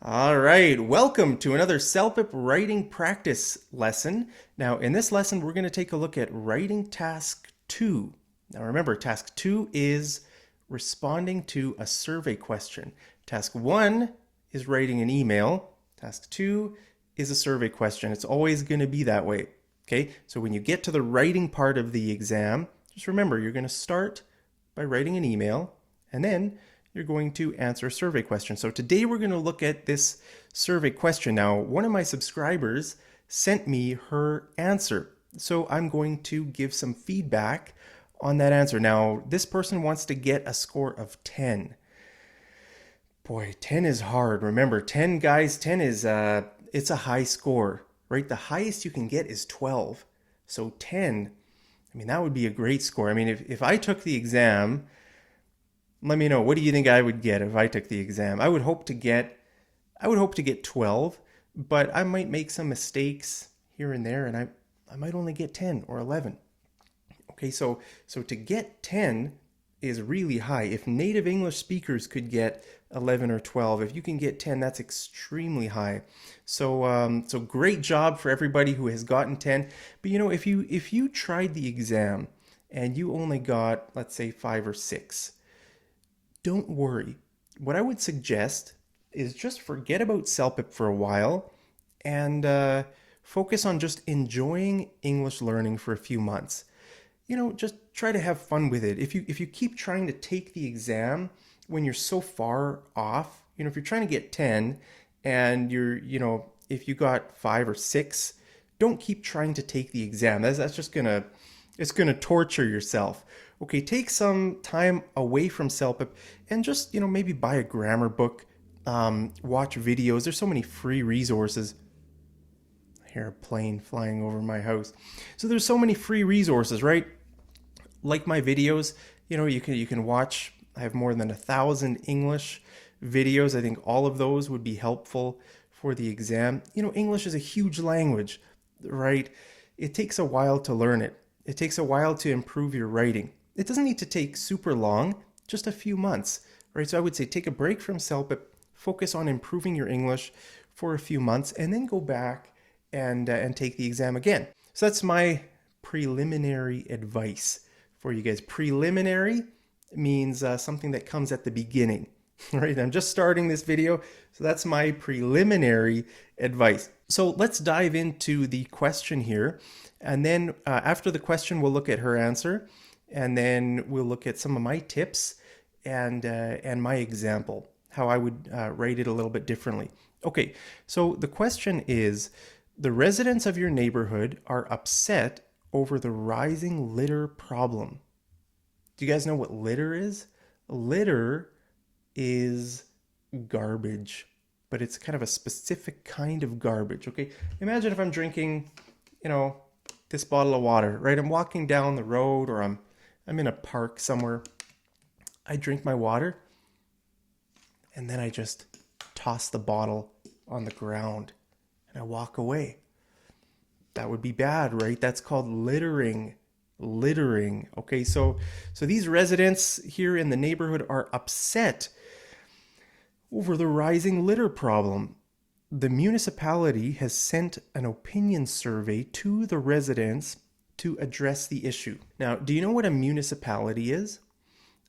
All right, welcome to another CELPIP writing practice lesson. Now, in this lesson, we're going to take a look at writing task 2. Now, remember, task 2 is responding to a survey question. Task 1 is writing an email. Task 2 is a survey question. It's always going to be that way. Okay, so when you get to the writing part of the exam, just remember you're going to start by writing an email, and then you're going to answer a survey question. So today we're going to look at this survey question. Now, one of my subscribers sent me her answer. So I'm going to give some feedback on that answer. Now, this person wants to get a score of 10. Boy, 10 is hard. Remember, 10 guys, 10 is it's a high score, right? The highest you can get is 12. So 10, I mean, that would be a great score. I mean, if I took the exam, let me know. What do you think I would get if I took the exam? I would hope to get 12, but I might make some mistakes here and there, and I might only get 10 or 11. Okay, so to get 10 is really high. If native English speakers could get 11 or 12, if you can get 10, that's extremely high. So great job for everybody who has gotten 10. But if you tried the exam and you only got, let's say, 5 or 6, don't worry. What I would suggest is just forget about CELPIP for a while and focus on just enjoying English learning for a few months. Just try to have fun with it. If you keep trying to take the exam when you're so far off, if you're trying to get 10 and if you got 5 or 6, don't keep trying to take the exam. That's just it's gonna torture yourself. Okay, take some time away from CELPIP and just, maybe buy a grammar book, watch videos. There's so many free resources. I hear a plane flying over my house. So there's so many free resources, right? Like my videos, you can watch. I have more than 1,000 English videos. I think all of those would be helpful for the exam. English is a huge language, right? It takes a while to learn it. It takes a while to improve your writing. It doesn't need to take super long, just a few months, right? So I would say take a break from CELPIP, focus on improving your English for a few months, and then go back and take the exam again. So that's my preliminary advice for you guys. Preliminary means something that comes at the beginning, right? I'm just starting this video, so that's my preliminary advice. So let's dive into the question here, and then after the question, we'll look at her answer, and then we'll look at some of my tips and my example, how I would write it a little bit differently. Okay, so the question is, the residents of your neighborhood are upset over the rising litter problem. Do you guys know what litter is? Litter is garbage, but it's kind of a specific kind of garbage, okay? Imagine if I'm drinking, this bottle of water, right? I'm walking down the road, or I'm in a park somewhere. I drink my water, and then I just toss the bottle on the ground and I walk away. That would be bad, right? That's called littering. Littering. Okay, so these residents here in the neighborhood are upset over the rising litter problem. The municipality has sent an opinion survey to the residents to address the issue. Now, do you know what a municipality is?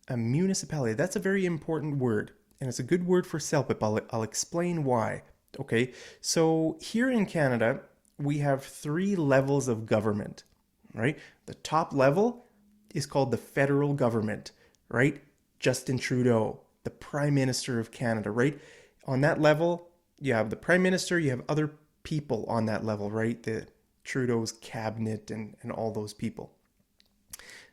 A municipality, that's a very important word, and it's a good word for CELPIP. I'll explain why. Okay, so here in Canada, we have 3 levels of government, right? The top level is called the federal government, right? Justin Trudeau, the Prime Minister of Canada, right? On that level, you have the Prime Minister, you have other people on that level, right? The Trudeau's cabinet and all those people.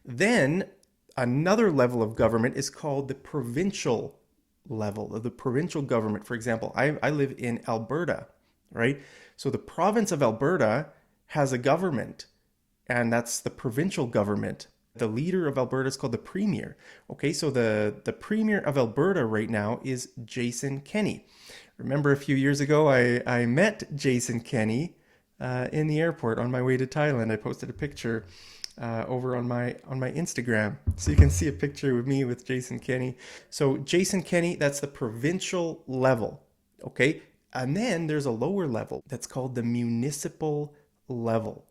Then another level of government is called the provincial level, of the provincial government. For example, I live in Alberta, right? So the province of Alberta has a government, and that's the provincial government. The leader of Alberta is called the premier. Okay, so the premier of Alberta right now is Jason Kenney. Remember a few years ago, I met Jason Kenney in the airport on my way to Thailand. I posted a picture over on my Instagram, so you can see a picture with me with Jason Kenney. So Jason Kenney, that's the provincial level. Okay. And then there's a lower level that's called the municipal level.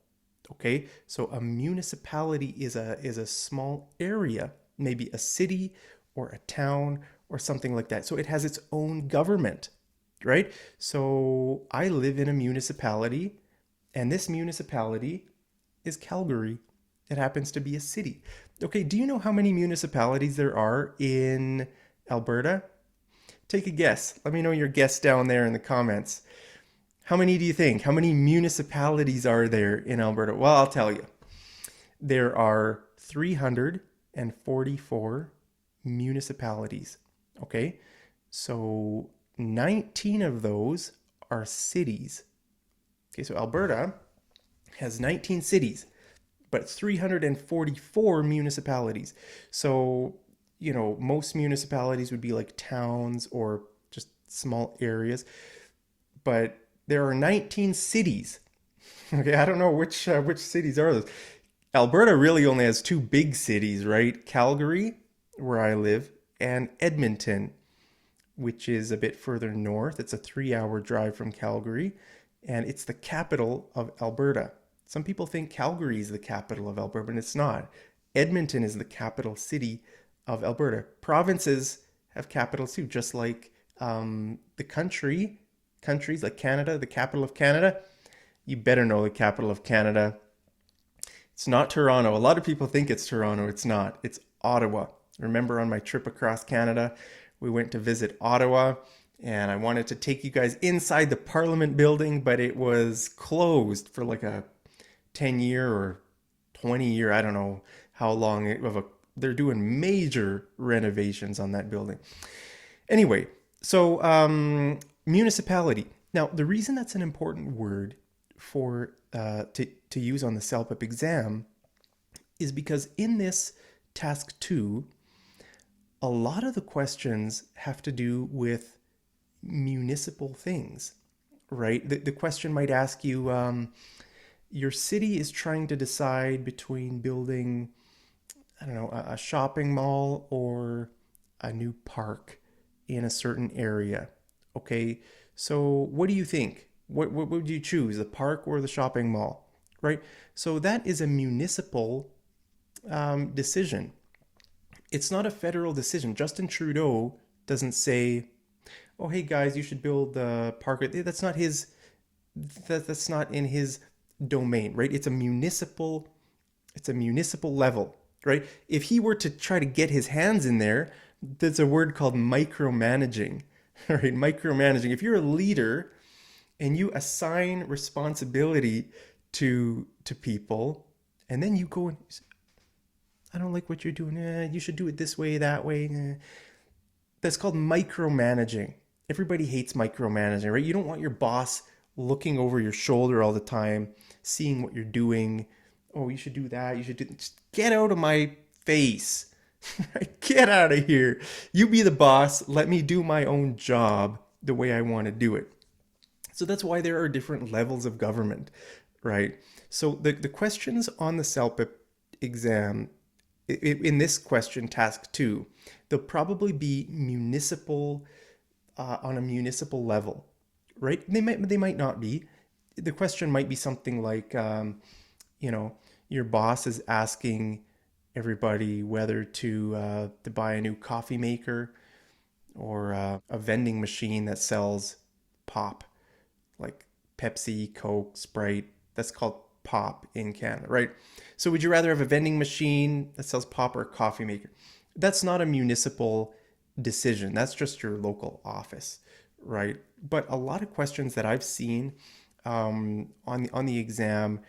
Okay. So a municipality is a small area, maybe a city or a town or something like that. So it has its own government, right? So I live in a municipality, and this municipality is Calgary. It happens to be a city. Okay, do you know how many municipalities there are in Alberta? Take a guess. Let me know your guess down there in the comments. How many do you think? How many municipalities are there in Alberta? Well, I'll tell you. There are 344 municipalities. Okay, so 19 of those are cities. Okay, so Alberta has 19 cities, but it's 344 municipalities. So, most municipalities would be like towns or just small areas, but there are 19 cities. Okay, I don't know which cities are those. Alberta really only has two big cities, right? Calgary, where I live, and Edmonton, which is a bit further north. It's a 3-hour drive from Calgary, and it's the capital of Alberta. Some people think Calgary is the capital of Alberta, but it's not. Edmonton is the capital city of Alberta. Provinces have capitals too, just like the countries like Canada, the capital of Canada. You better know the capital of Canada. It's not Toronto. A lot of people think it's Toronto. It's not. It's Ottawa. Remember on my trip across Canada, we went to visit Ottawa, and I wanted to take you guys inside the Parliament building, but it was closed for like a 10-year or 20-year, I don't know how long they're doing major renovations on that building. Anyway, so municipality. Now, the reason that's an important word for to use on the CELPIP exam is because in this task 2, a lot of the questions have to do with municipal things, right? The question might ask you, your city is trying to decide between building, I don't know, a shopping mall or a new park in a certain area. Okay, so what do you think? What would you choose, the park or the shopping mall? Right? So that is a municipal decision. It's not a federal decision. Justin Trudeau doesn't say, "Oh, hey guys, you should build the park." That's not his. That's not in his domain, right? It's a municipal. It's a municipal level, right? If he were to try to get his hands in there, there's a word called micromanaging, right? Micromanaging. If you're a leader and you assign responsibility to people, and then you go and I don't like what you're doing. You should do it this way, that way. That's called micromanaging. Everybody hates micromanaging, right? You don't want your boss looking over your shoulder all the time, seeing what you're doing. Oh, you should do that. You should do. Just get out of my face. Get out of here. You be the boss. Let me do my own job the way I want to do it. So that's why there are different levels of government, right? So the questions on the CELPIP exam, in this question, task 2, they'll probably be municipal, on a municipal level, right? They might not be. The question might be something like, you know, your boss is asking everybody whether to buy a new coffee maker or a vending machine that sells pop, like Pepsi, Coke, Sprite. That's called pop in Canada, right? So would you rather have a vending machine that sells pop or a coffee maker? That's not a municipal decision. That's just your local office, right? But a lot of questions that I've seen on the exam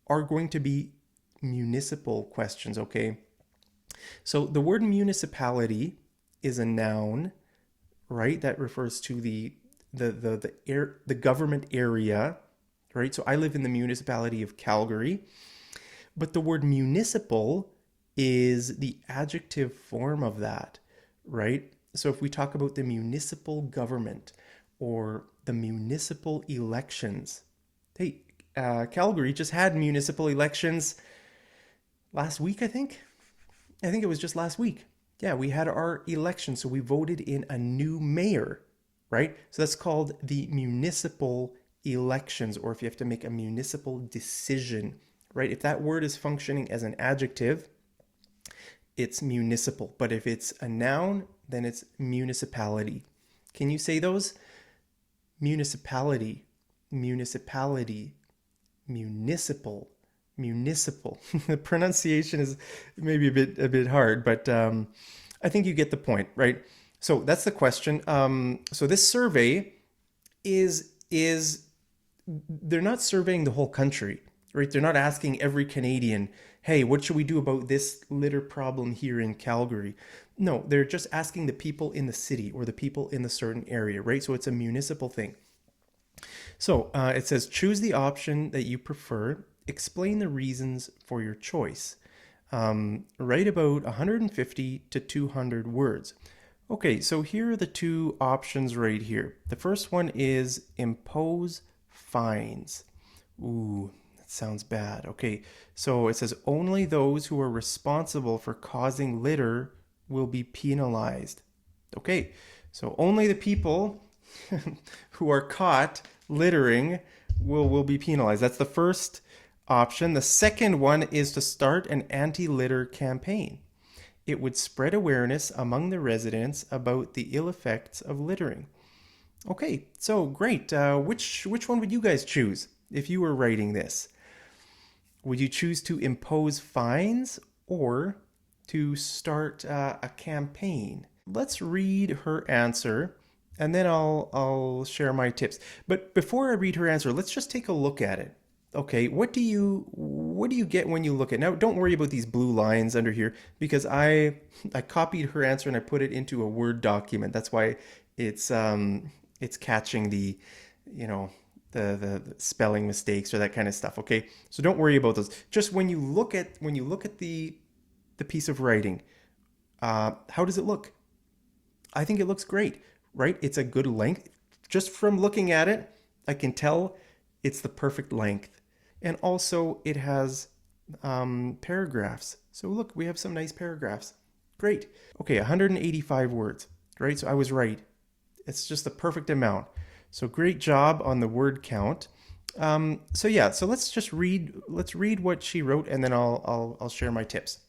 are going to be municipal questions, okay? So the word municipality is a noun, right? That refers to the government area, right? So I live in the municipality of Calgary, but the word municipal is the adjective form of that, right? So if we talk about the municipal government or the municipal elections, hey, Calgary just had municipal elections last week, I think. I think it was just last week. Yeah, we had our election, so we voted in a new mayor, right? So that's called the municipal elections, or if you have to make a municipal decision, right? If that word is functioning as an adjective, it's municipal. But if it's a noun, then it's municipality. Can you say those? Municipality, municipality, municipal, municipal. The pronunciation is maybe a bit hard, but I think you get the point, right? So that's the question. So this survey is they're not surveying the whole country, right? They're not asking every Canadian, hey, what should we do about this litter problem here in Calgary? No, they're just asking the people in the city or the people in the certain area, right? So it's a municipal thing. So it says choose the option that you prefer. Explain the reasons for your choice. Write about 150 to 200 words. Okay, so here are the two options right here. The first one is impose fines. Ooh, that sounds bad. Okay, so it says only those who are responsible for causing litter will be penalized. Okay, so only the people who are caught littering will be penalized. That's the first option. The second one is to start an anti-litter campaign. It would spread awareness among the residents about the ill effects of littering. Okay, so great. Which one would you guys choose if you were writing this? Would you choose to impose fines or to start a campaign? Let's read her answer and then I'll share my tips. But before I read her answer, let's just take a look at it. Okay, what do you get when you look at it? Now, don't worry about these blue lines under here because I copied her answer and I put it into a Word document. That's why it's catching the you know the spelling mistakes or that kind of stuff. Okay, so don't worry about those. Just when you look at the piece of writing, how does it look? I think it looks great, right? It's a good length. Just from looking at it, I can tell it's the perfect length. And also, it has paragraphs. So look, we have some nice paragraphs. Great. Okay, 185 words, right? So I was right. It's just the perfect amount. So great job on the word count. So yeah, so let's read what she wrote, and then I'll share my tips.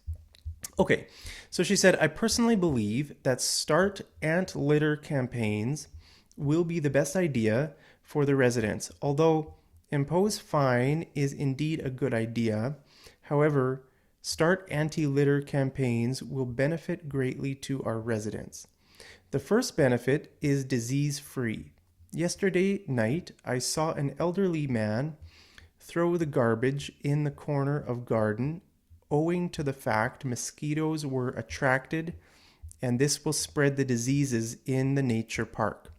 Okay, so she said, I personally believe that start ant litter campaigns will be the best idea for the residents, although impose fine is indeed a good idea. However, start anti-litter campaigns will benefit greatly to our residents. The first benefit is disease-free. Yesterday night, I saw an elderly man throw the garbage in the corner of garden owing to the fact mosquitoes were attracted, and this will spread the diseases in the nature park.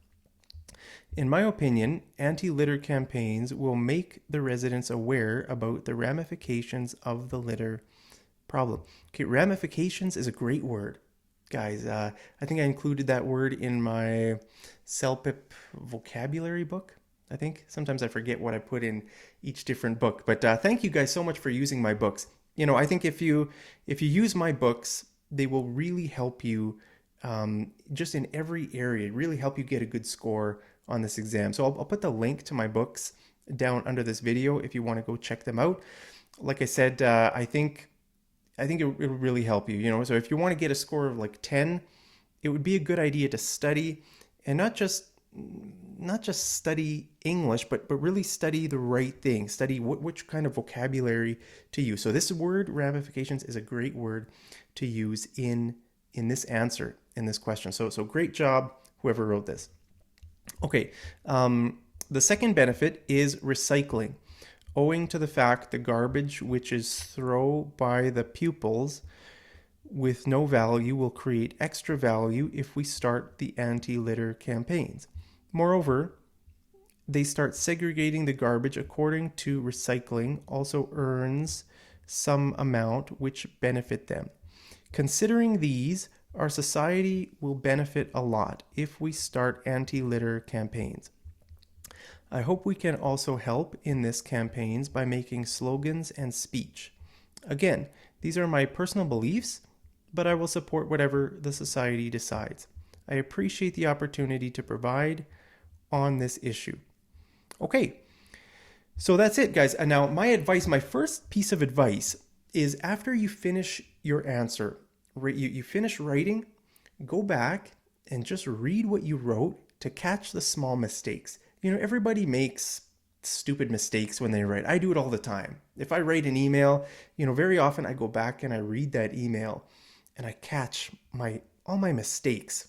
In my opinion, anti-litter campaigns will make the residents aware about the ramifications of the litter problem. Okay, ramifications is a great word. Guys, I think I included that word in my CELPIP vocabulary book. I think sometimes I forget what I put in each different book. But thank you guys so much for using my books. I think if you use my books, they will really help you just in every area. Really help you get a good score on this exam. So I'll put the link to my books down under this video if you want to go check them out. Like I said, I think it will really help you. So if you want to get a score of like 10, it would be a good idea to study, and not just study English, but really study the right thing. Study which kind of vocabulary to use. So this word ramifications is a great word to use in this answer, in this question. So great job, whoever wrote this. Okay, the second benefit is recycling. Owing to the fact the garbage which is thrown by the pupils with no value will create extra value if we start the anti-litter campaigns. Moreover, they start segregating the garbage according to recycling also earns some amount which benefit them. Considering these, our society will benefit a lot if we start anti-litter campaigns. I hope we can also help in this campaigns by making slogans and speech. Again, these are my personal beliefs, but I will support whatever the society decides. I appreciate the opportunity to provide on this issue. Okay, so that's it, guys. And now, my advice, my first piece of advice is after you finish your answer, you finish writing, go back and just read what you wrote to catch the small mistakes. Everybody makes stupid mistakes when they write. I do it all the time. If I write an email, very often I go back and I read that email and I catch all my mistakes.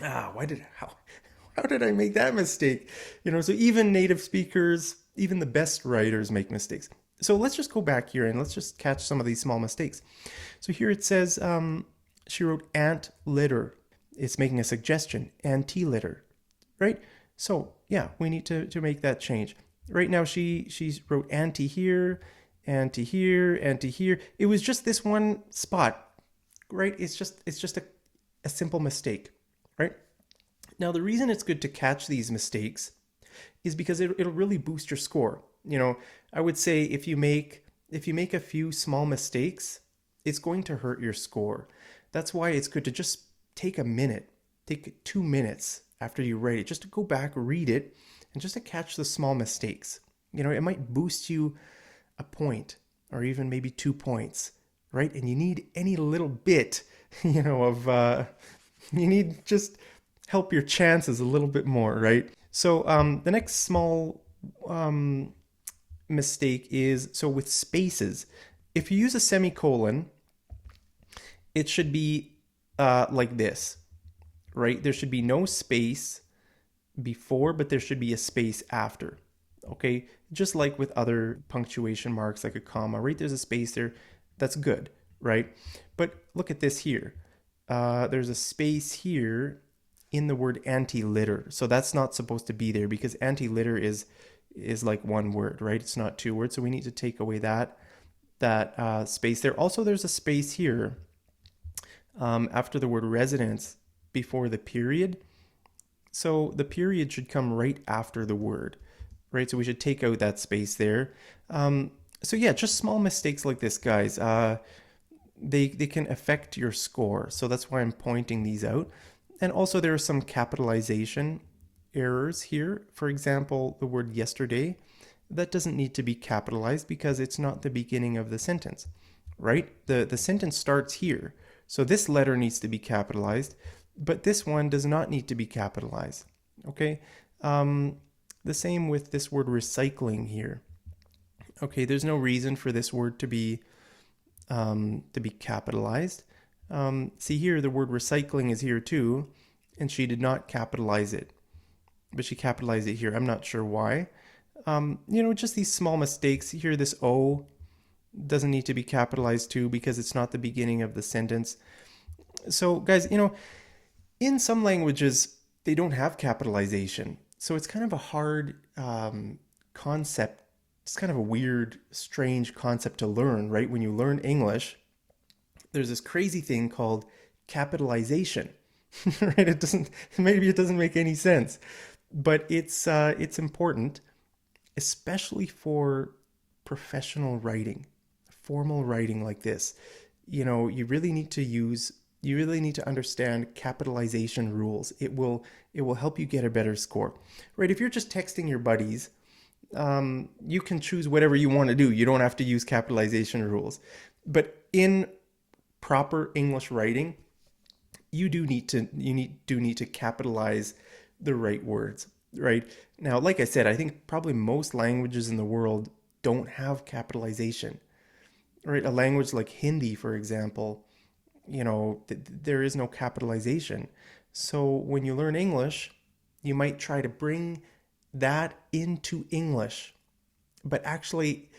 How did I make that mistake? So even native speakers, even the best writers make mistakes. So let's just go back here and let's just catch some of these small mistakes. So here it says she wrote ant litter. It's making a suggestion, anti-litter, right? So yeah, we need to make that change. Right now she wrote anti here, anti here, anti here. It was just this one spot, right? It's just a simple mistake, right? Now the reason it's good to catch these mistakes is because it'll really boost your score. I would say if you make a few small mistakes, it's going to hurt your score. That's why it's good to just take 2 minutes after you write it, just to go back, read it, and just to catch the small mistakes. It might boost you a point or even maybe 2 points, right? And you need any little bit, you need just help your chances a little bit more, right? So the next small mistake is, so with spaces, if you use a semicolon, it should be like this, right? There should be no space before, but there should be a space after, okay? Just like with other punctuation marks, like a comma, right? There's a space there. That's good, right? But look at this here. There's a space here in the word anti-litter. So that's not supposed to be there because anti-litter is like one word, right? It's not 2 words. So we need to take away that space there. Also, there's a space here after the word residence before the period. So the period should come right after the word, right? So we should take out that space there. So yeah, just small mistakes like this, guys. They can affect your score. So that's why I'm pointing these out. And also there are some capitalization errors here. For example, the word yesterday, that doesn't need to be capitalized because it's not the beginning of the sentence, right? The sentence starts here. So this letter needs to be capitalized, but this one does not need to be capitalized, okay? The same with this word recycling here. Okay, there's no reason for this word to be capitalized. See here, the word recycling is here too, and she did not capitalize it, but she capitalized it here. I'm not sure why. Just these small mistakes here. This O doesn't need to be capitalized too because it's not the beginning of the sentence. So guys, in some languages, they don't have capitalization. So it's kind of a hard concept. It's kind of a weird, strange concept to learn, right? When you learn English, there's this crazy thing called capitalization, right? Maybe it doesn't make any sense, but it's important, especially for professional writing, formal writing like this. You really need to understand capitalization rules. It will help you get a better score, right? If you're just texting your buddies, you can choose whatever you want to do. You don't have to use capitalization rules. But in proper English writing, you do need to capitalize the right words, right? Now, like I said, I think probably most languages in the world don't have capitalization, right? A language like Hindi, for example, there is no capitalization. So when you learn English, you might try to bring that into English, but actually,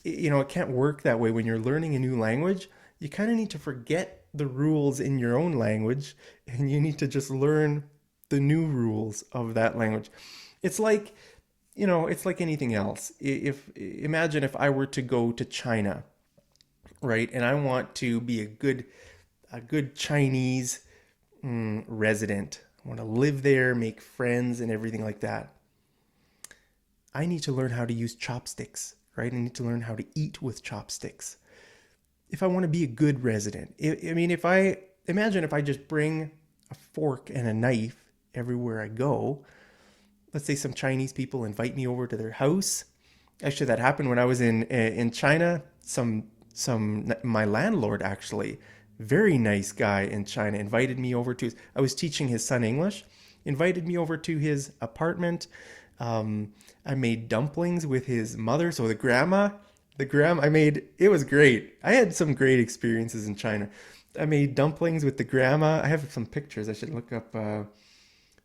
it can't work that way. When you're learning a new language, you kind of need to forget the rules in your own language and you need to just learn the new rules of that language. It's like, it's like anything else. Imagine if I were to go to China, right? And I want to be a good Chinese resident. I want to live there, make friends and everything like that. I need to learn how to use chopsticks, right? I need to learn how to eat with chopsticks. If I want to be a good resident, imagine if I just bring a fork and a knife everywhere I go. Let's say some Chinese people invite me over to their house. Actually, that happened when I was in China. Some my landlord, actually, very nice guy in China, invited me over to his. I was teaching his son English. Invited me over to his apartment. I made dumplings with his mother, so the grandma. I made it was great. I had some great experiences in China. I made dumplings with the grandma. I have some pictures. I should look up.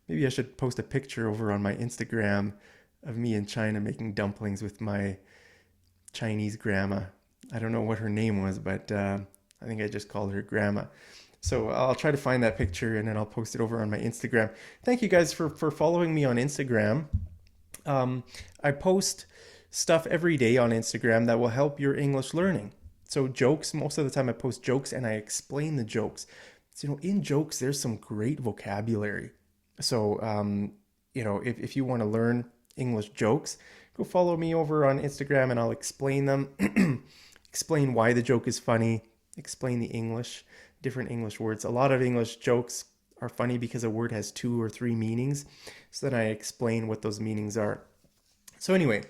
Maybe I should post a picture over on my Instagram of me in China making dumplings with my Chinese grandma. I don't know what her name was, but I think I just called her grandma. So I'll try to find that picture and then I'll post it over on my Instagram. Thank you guys for following me on Instagram. I post stuff every day on Instagram that will help your English learning. So jokes, most of the time I post jokes and I explain the jokes. So, in jokes, there's some great vocabulary. So, if you want to learn English jokes, go follow me over on Instagram and I'll explain them, explain why the joke is funny, explain the English, different English words. A lot of English jokes are funny because a word has two or three meanings. So then I explain what those meanings are. So anyway,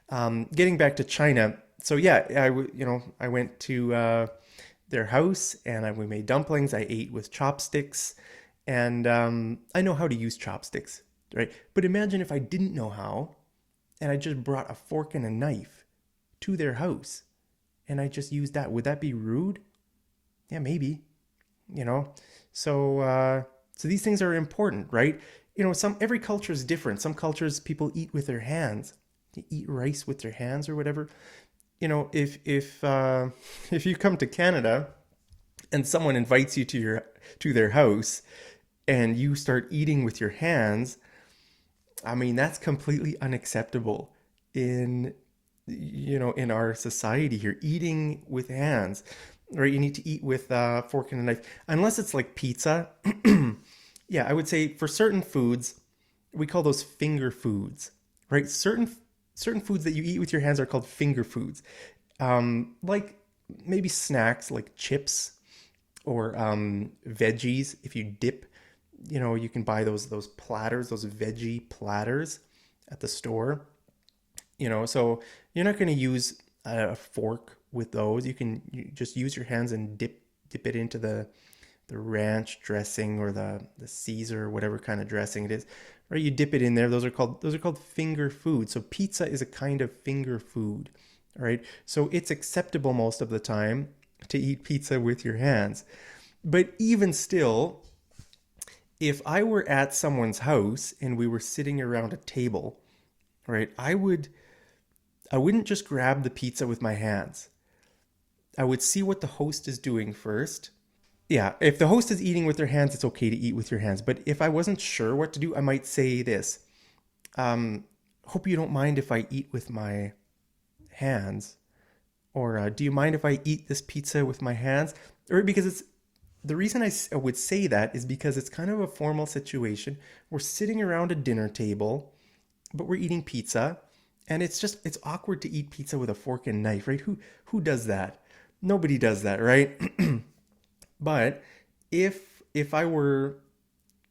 getting back to China. So yeah, I went to their house and we made dumplings. I ate with chopsticks, and I know how to use chopsticks, right? But imagine if I didn't know how, and I just brought a fork and a knife to their house, and I just used that. Would that be rude? Yeah, maybe. You know, so these things are important, right? Some every culture is different. Some cultures people eat with their hands. They eat rice with their hands or whatever. If if you come to Canada and someone invites you to their house and you start eating with your hands, I mean that's completely unacceptable in in our society here. Eating with hands, right? You need to eat with a fork and a knife, unless it's like pizza. Yeah, I would say for certain foods, we call those finger foods, right? Certain foods that you eat with your hands are called finger foods, like maybe snacks like chips or veggies. If you dip, you can buy those platters, those veggie platters at the store. So you're not going to use a fork with those. You just use your hands and dip it into the ranch dressing or the Caesar, whatever kind of dressing it is, right? You dip it in there. Those are called finger food. So pizza is a kind of finger food, right? So it's acceptable most of the time to eat pizza with your hands. But even still, if I were at someone's house and we were sitting around a table, right? I wouldn't just grab the pizza with my hands. I would see what the host is doing first. Yeah, if the host is eating with their hands, it's okay to eat with your hands. But if I wasn't sure what to do, I might say this. Hope you don't mind if I eat with my hands. Or do you mind if I eat this pizza with my hands? Or because it's the reason I would say that is because it's kind of a formal situation. We're sitting around a dinner table, but we're eating pizza. And it's awkward to eat pizza with a fork and knife, right? Who does that? Nobody does that, right? But if I were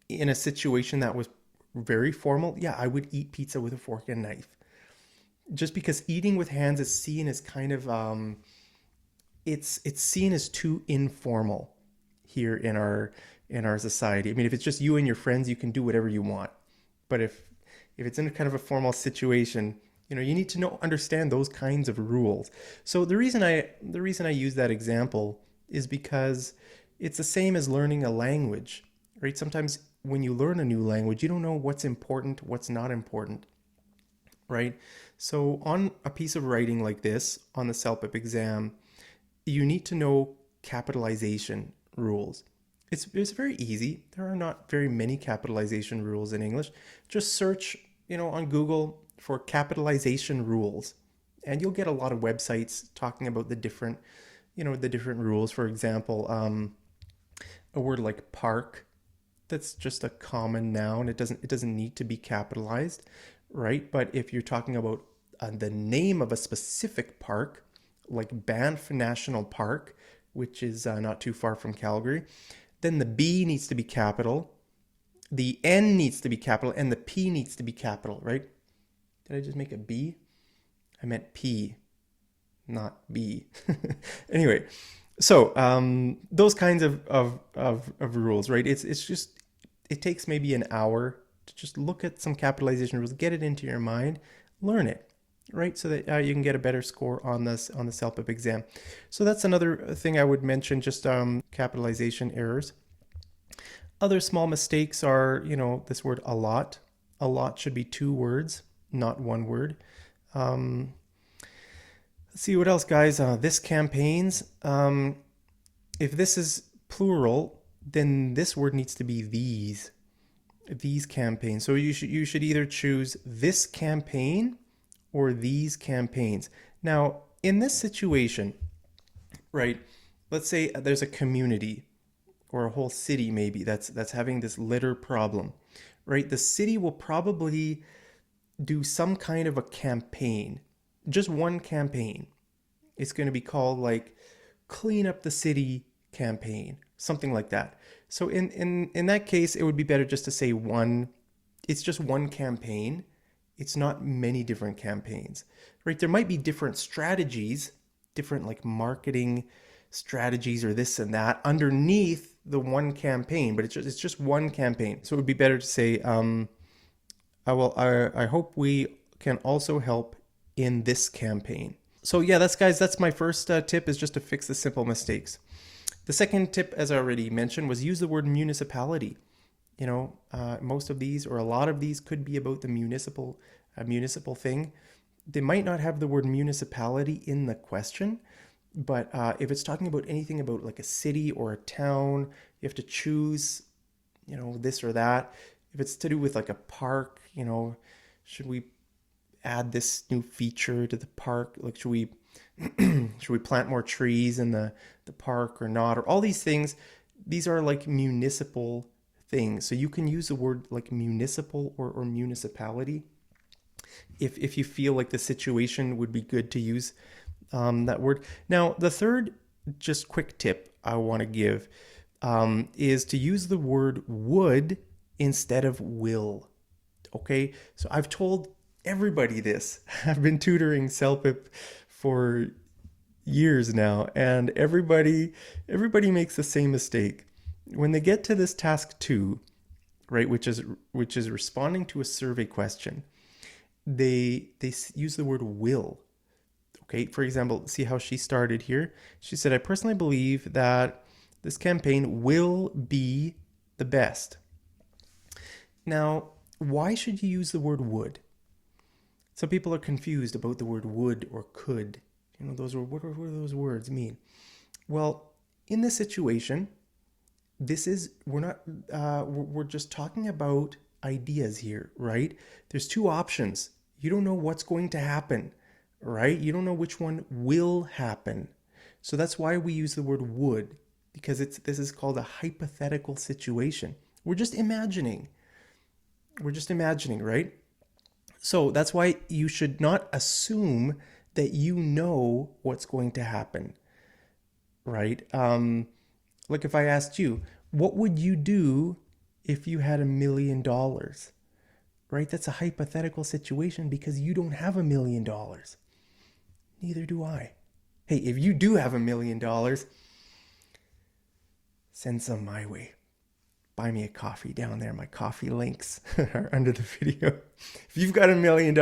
in a situation that was very formal, yeah, I would eat pizza with a fork and knife. Just because eating with hands is seen as kind of it's seen as too informal here in our society. I mean, if it's just you and your friends, you can do whatever you want. But if it's in a kind of a formal situation, you need to understand those kinds of rules. So the reason I use that example is because it's the same as learning a language, right? Sometimes when you learn a new language, you don't know what's important, what's not important, right? So on a piece of writing like this, on the CELPIP exam, you need to know capitalization rules. It's very easy. There are not very many capitalization rules in English. Just search, on Google for capitalization rules, and you'll get a lot of websites talking about the different rules. For example, a word like park, that's just a common noun. It doesn't need to be capitalized, right? But if you're talking about the name of a specific park, like Banff National Park, which is not too far from Calgary, then the B needs to be capital, the N needs to be capital, and the P needs to be capital, right? Did I just make a B? I meant P, not B. Anyway, so those kinds of rules, right? It's just, it takes maybe an hour to just look at some capitalization rules, get it into your mind, learn it, right? So that you can get a better score on this on the CELPIP exam. So that's another thing I would mention, just capitalization errors. Other small mistakes are, this word a lot. A lot should be 2 words, not 1 word. Let's see what else, guys. This campaigns. If this is plural, then this word needs to be these. These campaigns. So you should either choose this campaign or these campaigns. Now, in this situation, right? Let's say there's a community or a whole city maybe that's having this litter problem, right? The city will probably do some kind of a campaign, just one campaign. It's going to be called like clean up the city campaign, something like that. So in that case, it would be better just to say one. It's just one campaign. It's not many different campaigns, right? There might be different strategies, different like marketing strategies or this and that underneath the one campaign, but it's just one campaign. So it would be better to say, I hope we can also help in this campaign. So yeah, that's my first tip, is just to fix the simple mistakes. The second tip, as I already mentioned, was use the word municipality. Most of these, or a lot of these, could be about the municipal thing. They might not have the word municipality in the question, but if it's talking about anything about like a city or a town, you have to choose, this or that. If it's to do with like a park, should we add this new feature to the park? Like, should we plant more trees in the park or not? Or all these things, these are like municipal things. So you can use the word like municipal or municipality if you feel like the situation would be good to use that word. Now, the third just quick tip I want to give is to use the word would instead of will. Okay, so I've told everybody this. I've been tutoring CELPIP for years now, and everybody makes the same mistake. When they get to this task 2, right, which is responding to a survey question, they use the word will. Okay, for example, see how she started here? She said, I personally believe that this campaign will be the best. Now, why should you use the word would? Some people are confused about the word would or could. What do those words mean? Well, in this situation, we're just talking about ideas here, right? There's 2 options. You don't know what's going to happen, right? You don't know which one will happen. So that's why we use the word would, because this is called a hypothetical situation. We're just imagining, right? So that's why you should not assume that you know what's going to happen, right? Like if I asked you, what would you do if you had $1 million, right? That's a hypothetical situation because you don't have $1 million. Neither do I. Hey, if you do have $1 million, send some my way. Buy me a coffee down there. My coffee links are under the video. If you've got $1 million,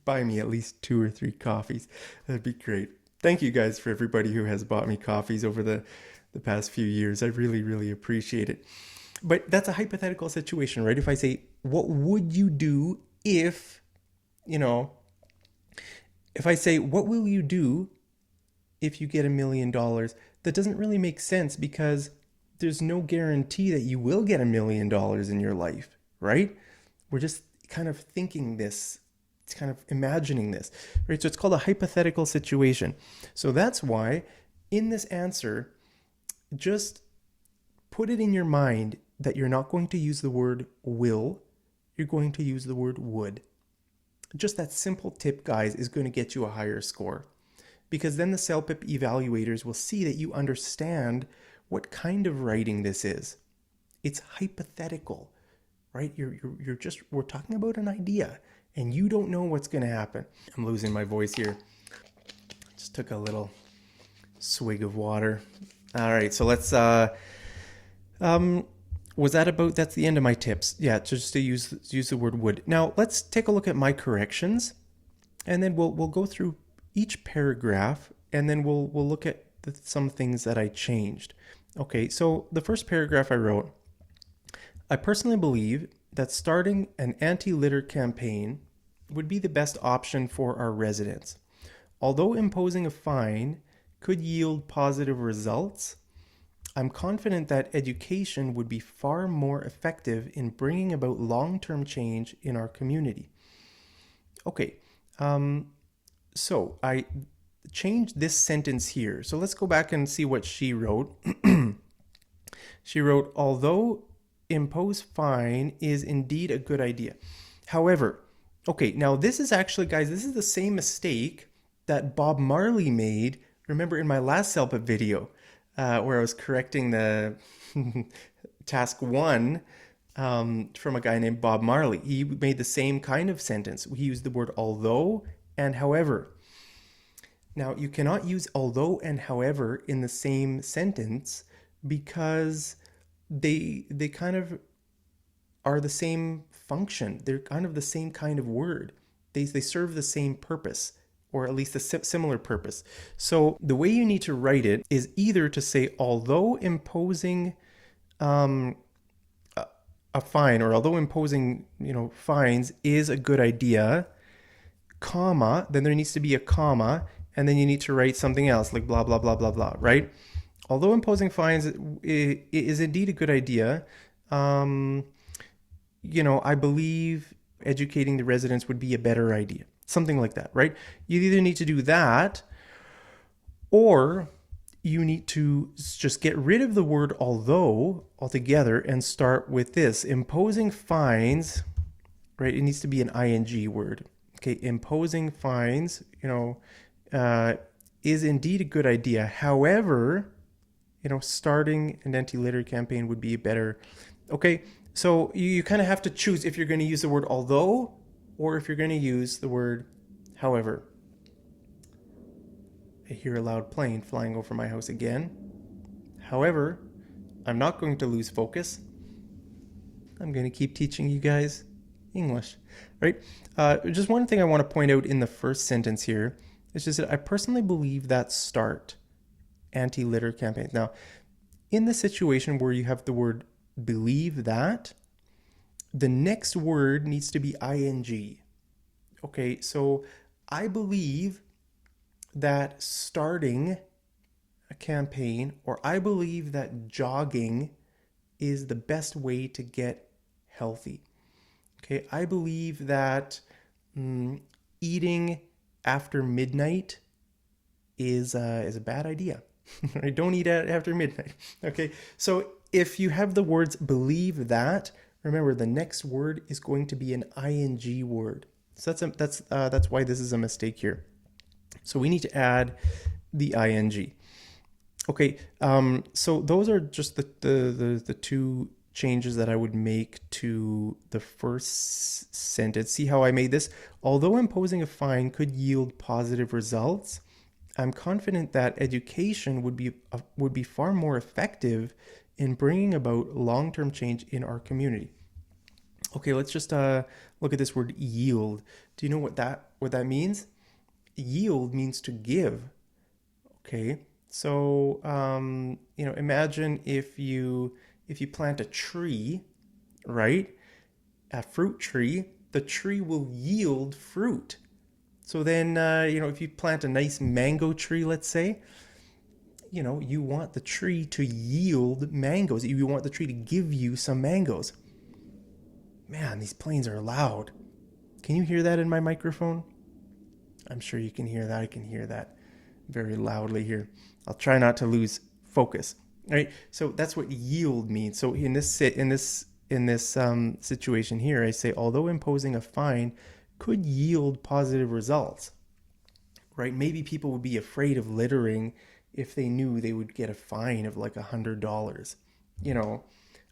buy me at least 2 or 3 coffees. That'd be great. Thank you guys for everybody who has bought me coffees over the past few years. I really, really appreciate it. But that's a hypothetical situation, right? If I say, what would you do if I say, what will you do if you get $1 million? That doesn't really make sense because there's no guarantee that you will get $1 million in your life, right? We're just kind of thinking this, it's kind of imagining this, right? So it's called a hypothetical situation. So that's why in this answer, just put it in your mind that you're not going to use the word will, you're going to use the word would. Just that simple tip, guys, is going to get you a higher score, because then the CELPIP evaluators will see that you understand what kind of writing this is. It's hypothetical, right? You're just, we're talking about an idea and you don't know what's going to happen. I'm losing my voice here. Just took a little swig of water. All right, so let's, was that about, that's the end of my tips. Yeah, just to use the word would. Now let's take a look at my corrections, and then we'll go through each paragraph, and then we'll look at some things that I changed. Okay, so the first paragraph I wrote, I personally believe that starting an anti-litter campaign would be the best option for our residents. Although imposing a fine could yield positive results, I'm confident that education would be far more effective in bringing about long-term change in our community. Okay, so I changed this sentence here. So let's go back and see what she wrote. She wrote, although impose fine is indeed a good idea. However, okay, now this is actually, guys, this is the same mistake that Bob Marley made. Remember in my last CELPIP video, where I was correcting the task 1 from a guy named Bob Marley. He made the same kind of sentence. He used the word although and however. Now, you cannot use although and however in the same sentence because they kind of are the same function. They're kind of the same kind of word. They serve the same purpose, or at least a similar purpose. So the way you need to write it is either to say, although imposing a fine, or although imposing, fines is a good idea, comma, then there needs to be a comma, and then you need to write something else like blah, blah, blah, blah, blah, right? Although imposing fines is indeed a good idea, I believe educating the residents would be a better idea. Something like that, right? You either need to do that, or you need to just get rid of the word although altogether and start with this. Imposing fines, right? It needs to be an ing word. Okay, imposing fines, is indeed a good idea. However, starting an anti-litter campaign would be better. Okay, so you kind of have to choose if you're going to use the word although or if you're going to use the word however. I hear a loud plane flying over my house again. However, I'm not going to lose focus. I'm going to keep teaching you guys English, right? Just one thing I want to point out in the first sentence here is just that I personally believe that start anti-litter campaigns. Now, in the situation where you have the word believe that, the next word needs to be ing. Okay, so I believe that starting a campaign, or I believe that jogging is the best way to get healthy. Okay, I believe that eating after midnight is a bad idea. Don't eat after midnight. Okay, so if you have the words believe that, remember the next word is going to be an ing word. So that's why this is a mistake here. So we need to add the ing. Okay, so those are just the two changes that I would make to the first sentence. See how I made this? Although imposing a fine could yield positive results, I'm confident that education would be far more effective in bringing about long-term change in our community. Okay, let's just look at this word yield. Do you know what that means? Yield means to give. Okay, so imagine if you plant a tree, right? A fruit tree, the tree will yield fruit. So then, if you plant a nice mango tree, let's say, you want the tree to yield mangoes. You want the tree to give you some mangoes. Man, these planes are loud. Can you hear that in my microphone? I'm sure you can hear that. I can hear that very loudly here. I'll try not to lose focus. All right. So that's what yield means. So in this situation here, I say, although imposing a fine could yield positive results, right? Maybe people would be afraid of littering if they knew they would get a fine of like $100. You know,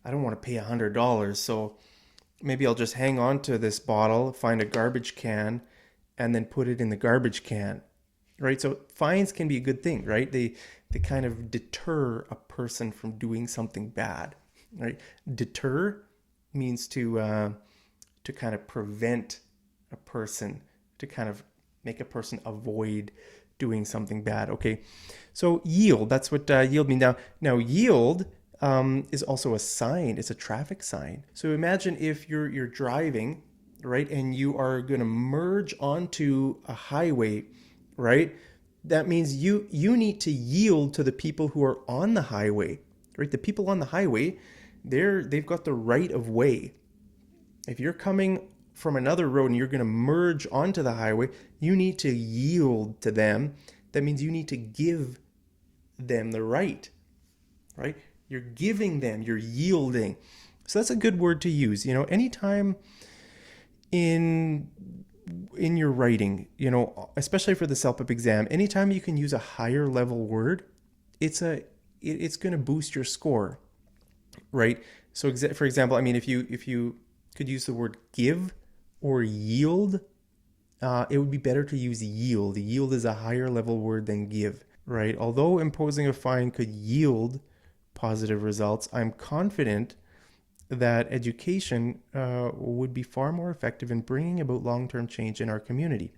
I don't want to pay $100, so maybe I'll just hang on to this bottle, find a garbage can, and then put it in the garbage can, right? So fines can be a good thing, right? They kind of deter a person from doing something bad, right? Deter means to kind of prevent a person, to kind of make a person avoid doing something bad. Okay, so yield, that's what yield means. Now yield is also a sign. It's a traffic sign. So imagine if you're driving, right, and you are going to merge onto a highway, right? That means you need to yield to the people who are on the highway, right? The people on the highway, they've got the right of way. If you're coming from another road and you're going to merge onto the highway, you need to yield to them. That means you need to give them the right, right? You're giving them, you're yielding. So that's a good word to use. Anytime in your writing, especially for the CELPIP exam, anytime you can use a higher level word, it's going to boost your score, right? So for example, I mean, if you could use the word give or yield, it would be better to use yield. Yield is a higher level word than give, right? Although imposing a fine could yield positive results, I'm confident that education would be far more effective in bringing about long-term change in our community.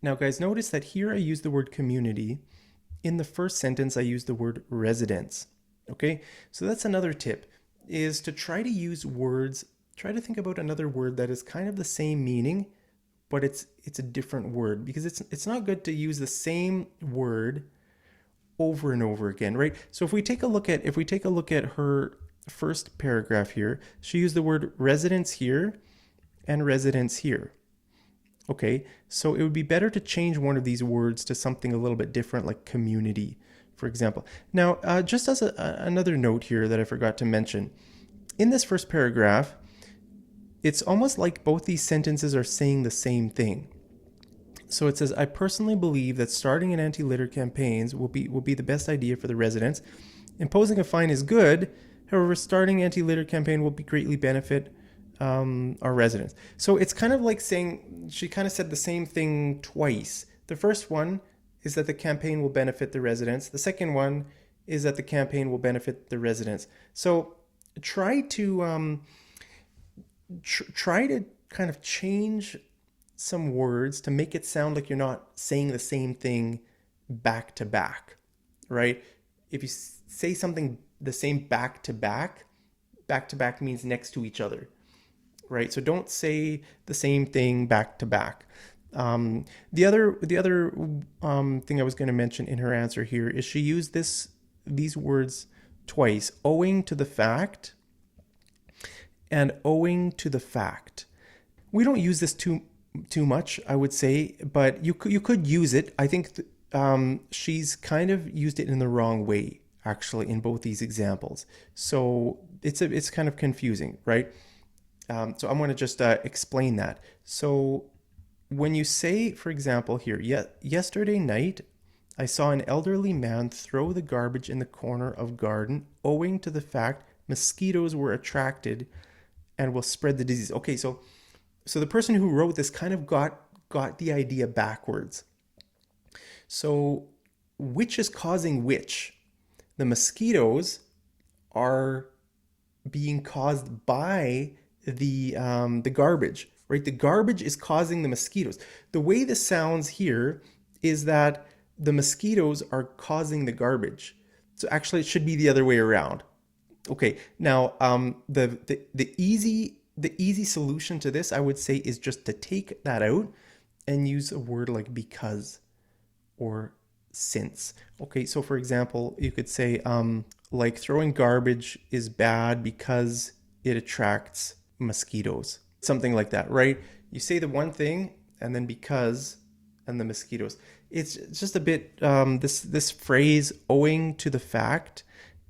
Now, guys, notice that here I use the word community. In the first sentence, I use the word residence. Okay, so that's another tip, is to try to use words, try to think about another word that is kind of the same meaning, but it's a different word, because it's not good to use the same word over and over again, right? So if we take a look at her first paragraph here, she used the word residence here and residence here. Okay, so it would be better to change one of these words to something a little bit different, like community, for example. Now, just as another note here that I forgot to mention, in this first paragraph, it's almost like both these sentences are saying the same thing. So it says, I personally believe that starting an anti-litter campaigns will be the best idea for the residents. Imposing a fine is good. However, starting anti-litter campaign will greatly benefit our residents. So it's kind of like saying, she kind of said the same thing twice. The first one is that the campaign will benefit the residents. The second one is that the campaign will benefit the residents. So try to kind of change some words to make it sound like you're not saying the same thing back to back, right? If you say something the same back to back means next to each other, right? So don't say the same thing back to back. The other thing I was going to mention in her answer here is she used these words twice: owing to the fact and owing to the fact. We don't use this too much, I would say, but you could use it. I think she's kind of used it in the wrong way, actually, in both these examples. So it's kind of confusing, right? So I'm going to just explain that. So when you say, for example, here, yesterday night, I saw an elderly man throw the garbage in the corner of garden, owing to the fact mosquitoes were attracted and will spread the disease. Okay, so the person who wrote this kind of got the idea backwards. So which is causing which? The mosquitoes are being caused by the garbage, right? The garbage is causing the mosquitoes. The way this sounds here is that the mosquitoes are causing the garbage. So actually, it should be the other way around. Okay, now the easy solution to this, I would say, is just to take that out and use a word like because or since. Okay, so for example, you could say like throwing garbage is bad because it attracts mosquitoes. Something like that, right? You say the one thing and then because and the mosquitoes. It's just a bit, this phrase owing to the fact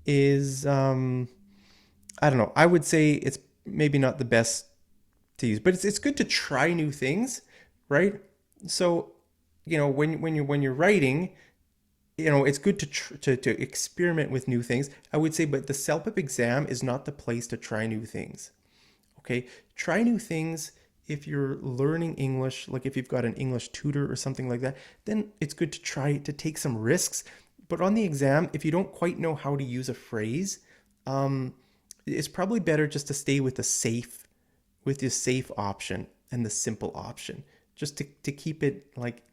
is, I don't know, I would say it's maybe not the best to use, but it's good to try new things, right? So, when you're writing, it's good to experiment with new things, I would say, but the CELPIP exam is not the place to try new things. Okay, try new things if you're learning English, like if you've got an English tutor or something like that, then it's good to try to take some risks. But on the exam, if you don't quite know how to use a phrase, it's probably better just to stay with the safe option and the simple option, just to keep it like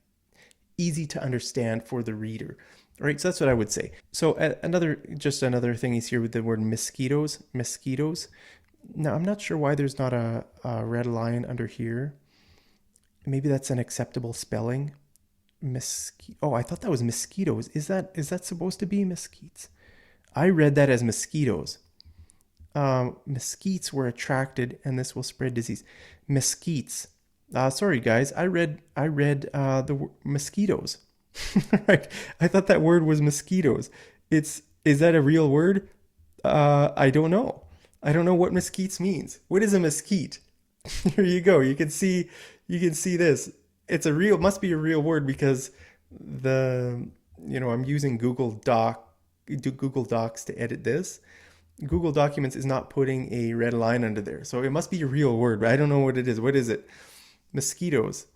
easy to understand for the reader. All right, so that's what I would say. So another thing is here with the word mosquitoes. Mosquitoes. Now I'm not sure why there's not a red line under here. Maybe that's an acceptable spelling. Oh, I thought that was mosquitoes. Is that supposed to be mesquites? I read that as mosquitoes. Mesquites were attracted, and this will spread disease. Mesquites. Sorry, guys. I read the mosquitoes. Right. I thought that word was mosquitoes. Is that a real word? I don't know. I don't know what mesquites means. What is a mesquite? Here you go. You can see this. It's a real must be a real word because I'm using Google Docs to edit this. Google Documents is not putting a red line under there. So it must be a real word, but I don't know what it is. What is it? Mosquitoes.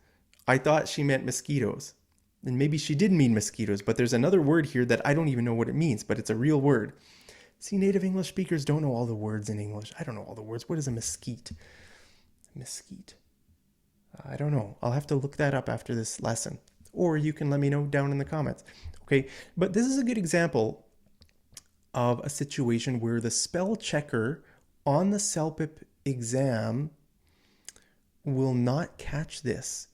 I thought she meant mosquitoes. And maybe she did mean mosquitoes, but there's another word here that I don't even know what it means, but it's a real word. See, native English speakers don't know all the words in English. I don't know all the words. What is a mesquite? Mesquite. I don't know. I'll have to look that up after this lesson. Or you can let me know down in the comments. Okay, but this is a good example of a situation where the spell checker on the CELPIP exam will not catch this,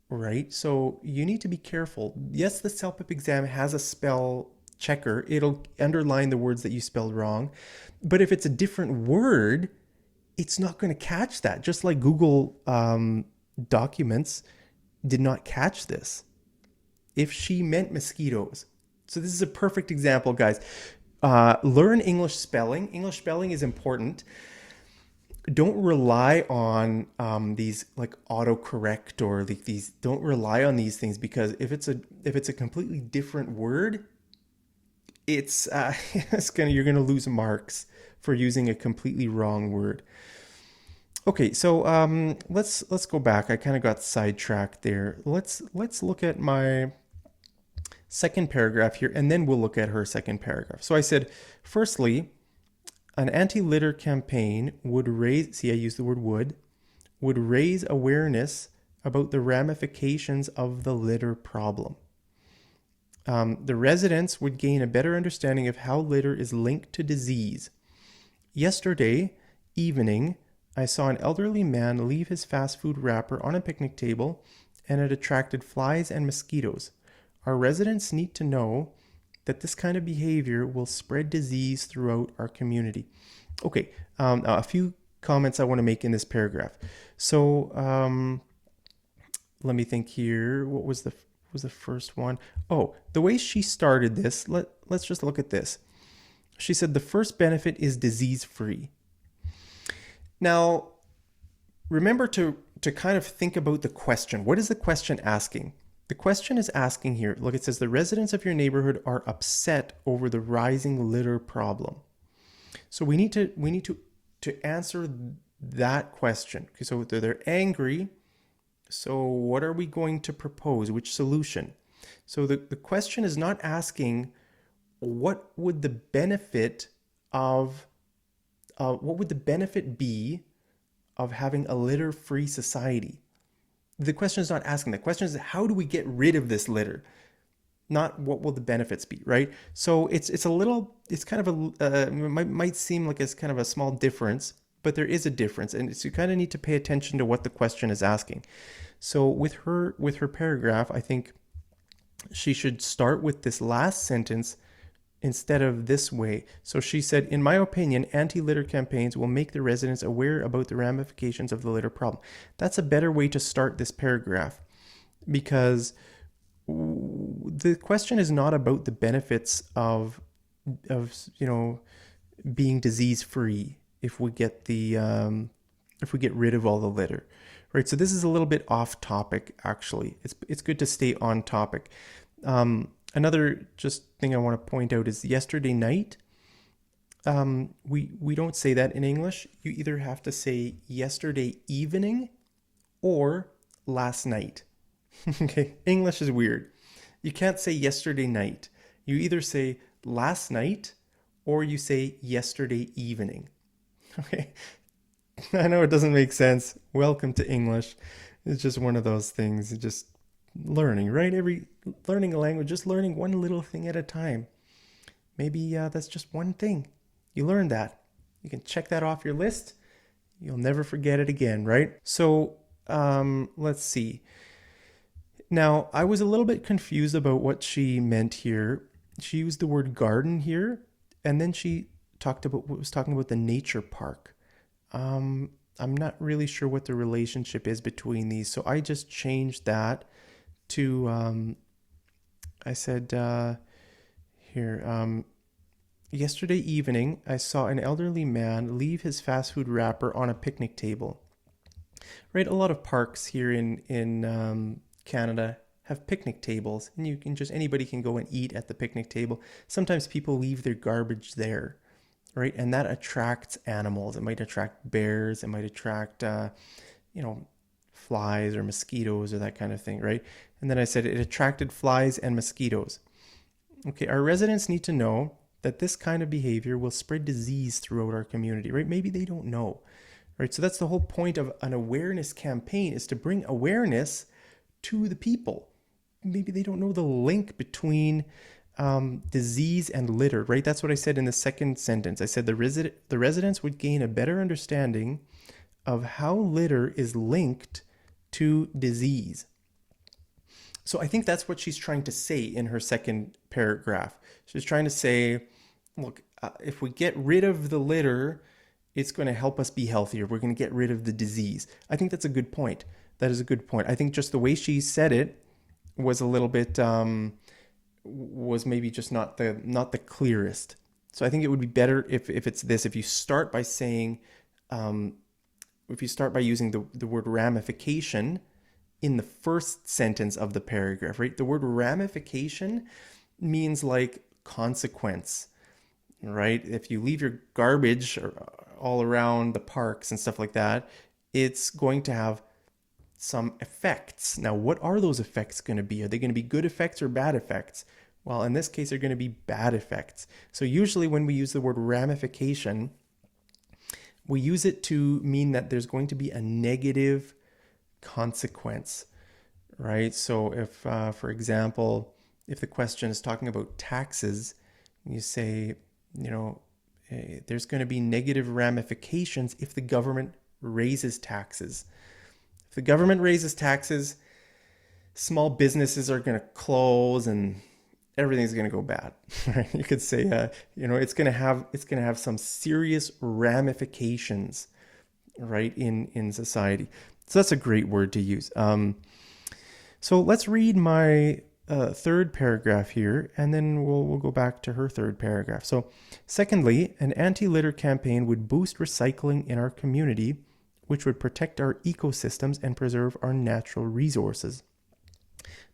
right? So you need to be careful. Yes, the CELPIP exam has a spell checker. It'll underline the words that you spelled wrong. But if it's a different word, it's not going to catch that. Just like Google Documents did not catch this if she meant mosquitoes. So this is a perfect example, guys. Learn English spelling. English spelling is important. Don't rely on these like autocorrect or like these. Don't rely on these things because if it's a completely different word, it's you're gonna lose marks for using a completely wrong word. Okay, so let's go back. I kind of got sidetracked there. Let's look at my second paragraph here, and then we'll look at her second paragraph. So I said, firstly, an anti-litter campaign would raise, see I used the word would raise awareness about the ramifications of the litter problem. The residents would gain a better understanding of how litter is linked to disease. Yesterday evening, I saw an elderly man leave his fast food wrapper on a picnic table, and it attracted flies and mosquitoes. Our residents need to know that this kind of behavior will spread disease throughout our community. Okay, a few comments I want to make in this paragraph. So let me think here. What was the first one? Oh, the way she started this, let's just look at this. She said the first benefit is disease-free. Now, remember to kind of think about the question. What is the question asking? The question is asking here, look, it says the residents of your neighborhood are upset over the rising litter problem. So we need to answer that question. Okay, so they're angry. So what are we going to propose? Which solution? So the question is not asking what would the benefit be of having a litter-free society? The question is not asking. The question is how do we get rid of this litter? Not what will the benefits be, right? So it's kind of it might seem like it's kind of a small difference, but there is a difference, and so you kind of need to pay attention to what the question is asking. So with her paragraph, I think she should start with this last sentence instead of this way. So she said, in my opinion, anti-litter campaigns will make the residents aware about the ramifications of the litter problem. That's a better way to start this paragraph because the question is not about the benefits of being disease-free if we get rid of all the litter, right? So this is a little bit off topic, actually. It's good to stay on topic. Another just thing I want to point out is yesterday night. We don't say that in English. You either have to say yesterday evening or last night. Okay, English is weird. You can't say yesterday night. You either say last night or you say yesterday evening. Okay, I know it doesn't make sense. Welcome to English. It's just one of those things. It's just learning, right? Every learning a language, just learning one little thing at a time. Maybe that's just one thing. You learned that. You can check that off your list. You'll never forget it again, right? So let's see. Now, I was a little bit confused about what she meant here. She used the word garden here, and then she was talking about the nature park. I'm not really sure what the relationship is between these, so I just changed that to I said here. Yesterday evening, I saw an elderly man leave his fast food wrapper on a picnic table. Right, a lot of parks here in Canada have picnic tables, and you can just anybody can go and eat at the picnic table. Sometimes people leave their garbage there, right, and that attracts animals. It might attract bears. It might attract, you know, flies or mosquitoes or that kind of thing, right? And then I said it attracted flies and mosquitoes. Okay, our residents need to know that this kind of behavior will spread disease throughout our community, right? Maybe they don't know, right? So that's the whole point of an awareness campaign, is to bring awareness to the people. Maybe they don't know the link between disease and litter, right? That's what I said in the second sentence. I said the residents would gain a better understanding of how litter is linked to disease. So I think that's what she's trying to say in her second paragraph. She's trying to say, look, if we get rid of the litter, it's going to help us be healthier. We're going to get rid of the disease. I think that's a good point. That is a good point. I think just the way she said it was a little bit was maybe just not the clearest. So I think it would be better if it's this. If you start by saying, if you start by using the word ramification in the first sentence of the paragraph, right? The word ramification means like consequence, right? If you leave your garbage all around the parks and stuff like that, it's going to have some effects. Now, what are those effects going to be? Are they going to be good effects or bad effects? Well, in this case, they're going to be bad effects. So usually when we use the word ramification, we use it to mean that there's going to be a negative consequence, right? So if, for example, if the question is talking about taxes, you say, you know, hey, there's going to be negative ramifications if the government raises taxes. If the government raises taxes, small businesses are going to close and everything's going to go bad. Right? You could say, you know, it's going to have some serious ramifications, right, in society. So that's a great word to use. So let's read my third paragraph here, and then we'll go back to her third paragraph. So, secondly, an anti-litter campaign would boost recycling in our community, which would protect our ecosystems and preserve our natural resources.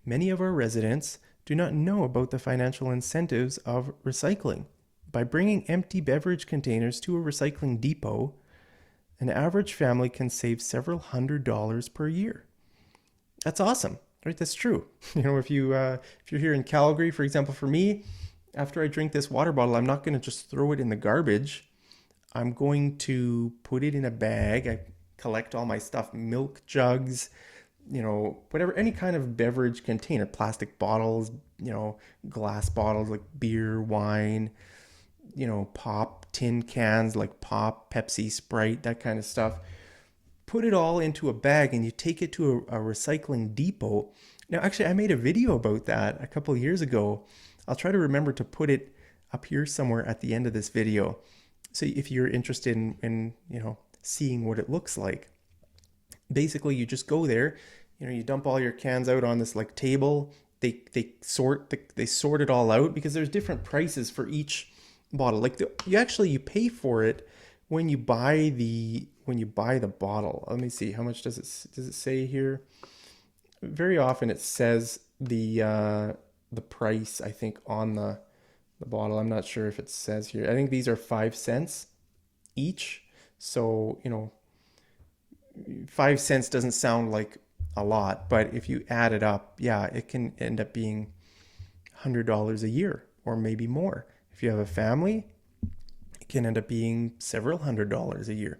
Many of our residents do not know about the financial incentives of recycling. By bringing empty beverage containers to a recycling depot, an average family can save several $100s per year. That's awesome, right? That's true. You know, if you're here in Calgary, for example, for me, after I drink this water bottle, I'm not going to just throw it in the garbage. I'm going to put it in a bag. I collect all my stuff, milk jugs, you know, whatever, any kind of beverage container, plastic bottles, you know, glass bottles like beer, wine, you know, pop, tin cans like pop, Pepsi, Sprite, that kind of stuff. Put it all into a bag and you take it to a recycling depot. Now, actually, I made a video about that a couple of years ago. I'll try to remember to put it up here somewhere at the end of this video. So if you're interested in you know, seeing what it looks like. Basically, you just go there, you know, you dump all your cans out on this like table. They sort it all out because there's different prices for each bottle. Like you pay for it when you buy the bottle. Let me see, how much does it say here? Very often it says the the price, I think, on the bottle. I'm not sure if it says here. I think these are 5 cents each. So, 5 cents doesn't sound like a lot, but if you add it up, yeah, it can end up being $100 a year or maybe more. If you have a family, it can end up being several $100s a year.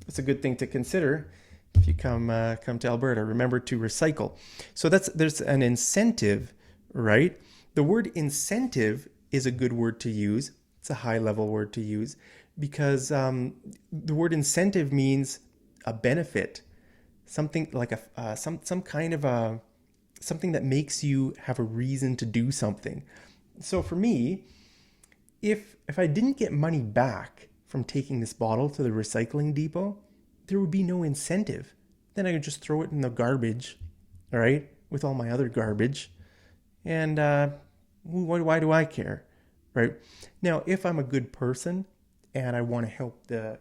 It's a good thing to consider if you come to Alberta. Remember to recycle. So there's an incentive, right? The word incentive is a good word to use. It's a high level word to use because the word incentive means a benefit, something like some kind of a something that makes you have a reason to do something. So for me, if I didn't get money back from taking this bottle to the recycling depot, there would be no incentive. Then I could just throw it in the garbage, all right, with all my other garbage. And why do I care, right? Now, if I'm a good person and I want to help the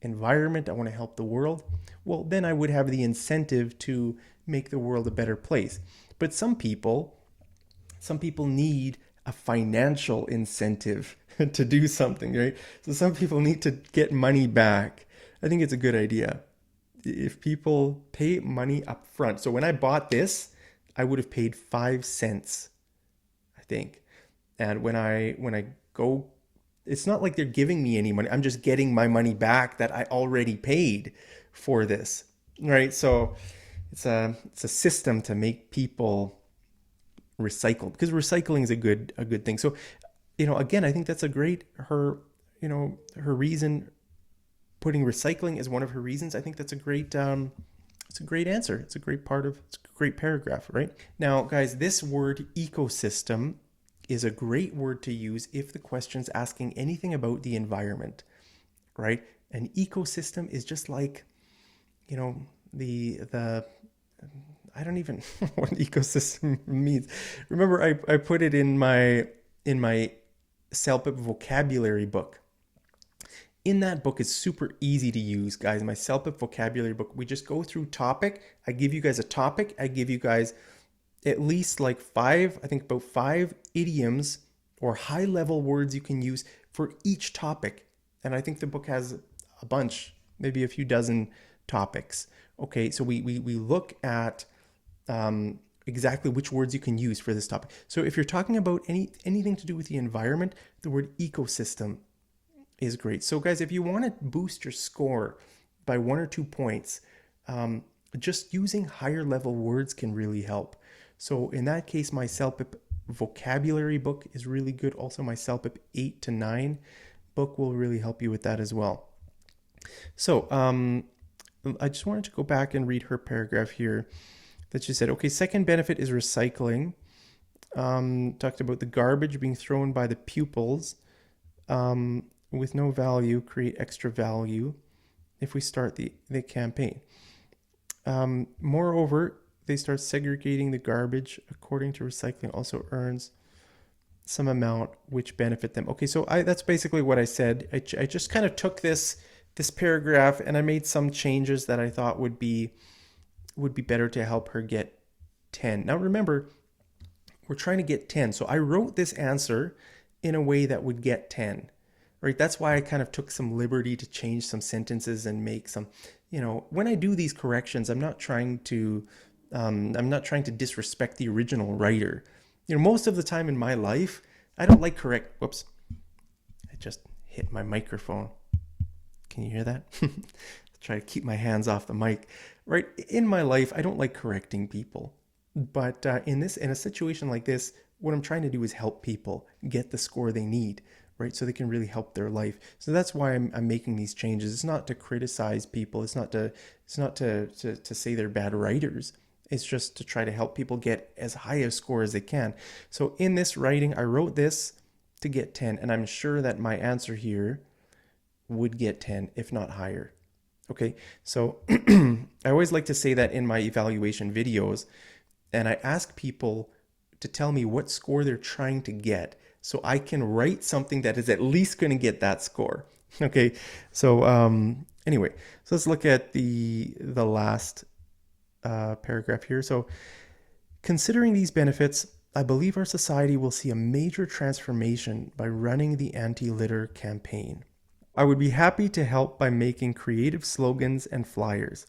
environment, I want to help the world, well, then I would have the incentive to make the world a better place. But some people need a financial incentive to do something, right? So some people need to get money back. I think it's a good idea. If people pay money up front. So when I bought this, I would have paid 5 cents, I think. And when I go, it's not like they're giving me any money. I'm just getting my money back that I already paid for this, right? So it's a system to make people recycle because recycling is a good thing. So, again, I think that's a great her reason putting recycling as one of her reasons. I think that's a great it's a great answer. It's a great it's a great paragraph, right? Now, guys, this word ecosystem is a great word to use if the question's asking anything about the environment, right? An ecosystem is just like, the I don't even know what ecosystem means. Remember, I put it in my CELPIP vocabulary book. In that book, it's super easy to use, guys. My CELPIP vocabulary book, we just go through topic. I give you guys a topic. I give you guys at least like about five idioms or high level words you can use for each topic. And I think the book has a bunch, maybe a few dozen topics. Okay, so we look at exactly which words you can use for this topic. So if you're talking about anything to do with the environment, the word ecosystem is great. So guys, if you want to boost your score by 1 or 2 points, just using higher level words can really help. So in that case, my CELPIP vocabulary book is really good. Also, my CELPIP 8 to 9 book will really help you with that as well. So I just wanted to go back and read her paragraph here that she said, okay, second benefit is recycling. Talked about the garbage being thrown by the pupils with no value, create extra value if we start the campaign. Moreover, they start segregating the garbage according to recycling also earns some amount which benefit them. Okay, so that's basically what I said. I just kind of took this paragraph and I made some changes that I thought would be better to help her get 10. Now remember, we're trying to get 10. So I wrote this answer in a way that would get 10. Right? That's why I kind of took some liberty to change some sentences and make some, when I do these corrections, I'm not trying to disrespect the original writer. Most of the time in my life, I don't like whoops, I just hit my microphone. Can you hear that? Try to keep my hands off the mic. Right? In my life, I don't like correcting people. But in a situation like this, what I'm trying to do is help people get the score they need, right? So they can really help their life. So that's why I'm making these changes. It's not to criticize people. It's not to say they're bad writers. It's just to try to help people get as high a score as they can. So in this writing, I wrote this to get 10, and I'm sure that my answer here would get 10, if not higher. Okay, so I always like to say that in my evaluation videos, and I ask people to tell me what score they're trying to get so I can write something that is at least going to get that score. Okay, so anyway, so let's look at the last paragraph here. So considering these benefits, I believe our society will see a major transformation by running the anti-litter campaign. I would be happy to help by making creative slogans and flyers.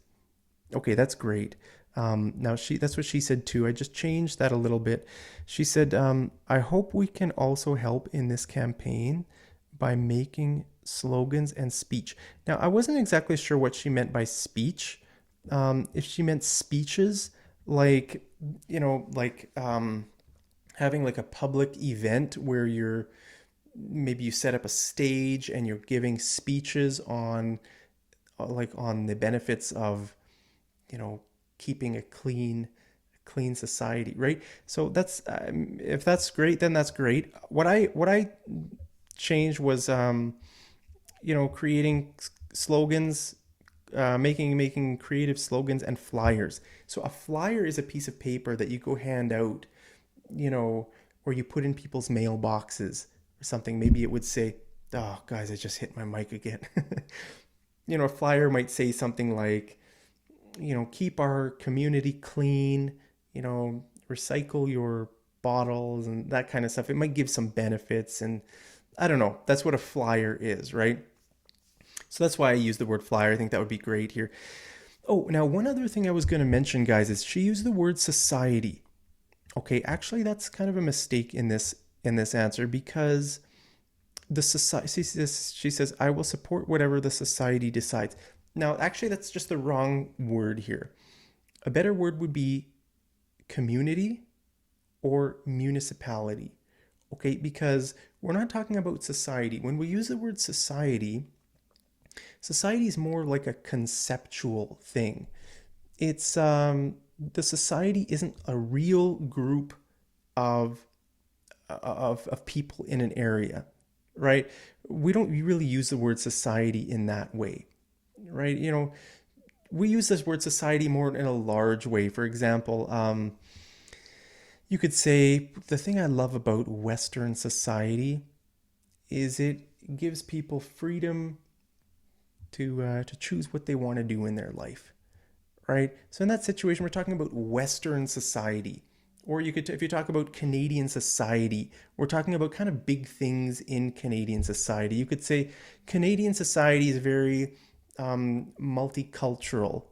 Okay, that's great. Now that's what she said too. I just changed that a little bit. She said, I hope we can also help in this campaign by making slogans and speech. Now, I wasn't exactly sure what she meant by speech. If she meant speeches, like, having like a public event where maybe you set up a stage and you're giving speeches on on the benefits of you know keeping a clean society, right? So that's if that's great, then that's great. What I changed was creating slogans, making creative slogans and flyers. So a flyer is a piece of paper that you go hand out, or you put in people's mailboxes or something. Maybe it would say, oh guys, I just hit my mic again. A flyer might say something like, keep our community clean, recycle your bottles and that kind of stuff. It might give some benefits, and I don't know. That's what a flyer is, right? So that's why I use the word flyer. I think that would be great here. Oh, now one other thing I was going to mention, guys, is she used the word society. Okay, actually that's kind of a mistake in this answer, because the society, she says, I will support whatever the society decides. Now, actually, that's just the wrong word here. A better word would be community or municipality. Okay, because we're not talking about society. When we use the word society, society is more like a conceptual thing. It's the society isn't a real group of of people in an area, right? We don't really use the word society in that way, right? We use this word society more in a large way. For example, you could say the thing I love about Western society is it gives people freedom to choose what they want to do in their life, right? So in that situation, we're talking about Western society. Or you could, if you talk about Canadian society, we're talking about kind of big things in Canadian society. You could say Canadian society is very multicultural,